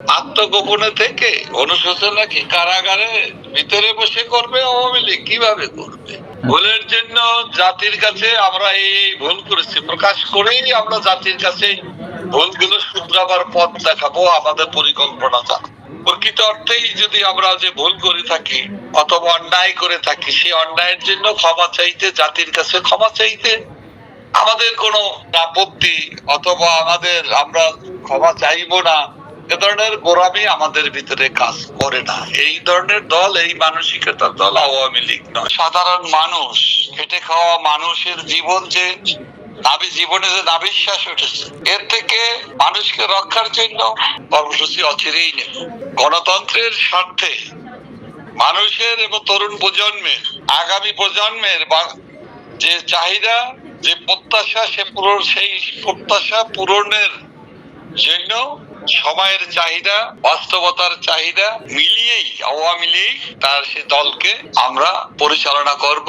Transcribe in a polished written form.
আত্মগোপনে থেকে অনুশোচনা কি কারাগারে ভিতরে বসে করবে আওয়ামী লীগ? কিভাবে করবে? ভুলের জন্য জাতির কাছে আমরা এই ভুল করেছি প্রকাশ করেই আমরা জাতির কাছে ভুলগুলো শুধরাবার পথ দেখাবো, আমাদের পরিকল্পনা জানাবো। প্রকৃত অর্থেই যদি আমরা যে ভুল করে থাকি অথবা অন্যায় করে থাকি, সেই অন্যায়ের জন্য ক্ষমা চাইতে, জাতির কাছে ক্ষমা চাইতে আমাদের কোনো আপত্তি, অথবা আমরা ক্ষমা চাইবো না, এ ধরনের গোঁড়ামি আমাদের ভিতরে কাজ করে না। এই ধরনের দল, এই মানসিকতার দল আওয়ামী লীগ নয়। সাধারণ মানুষ, খেটে খাওয়া মানুষের জীবন যে জীবনে যে নাভিশ্বাস উঠেছে, এর থেকে মানুষকে রক্ষার জন্য কর্মসূচি অচিরেই নেব। গণতন্ত্রের স্বার্থে মানুষের এবং তরুণ প্রজন্মের, আগামী প্রজন্মের যে চাহিদা, যে প্রত্যাশা, সেই প্রত্যাশা পূরণের জন্য সময়ের চাহিদা, বাস্তবতার চাহিদা মিলিয়েই আওয়ামী লীগ তার সে দলকে আমরা পরিচালনা করব।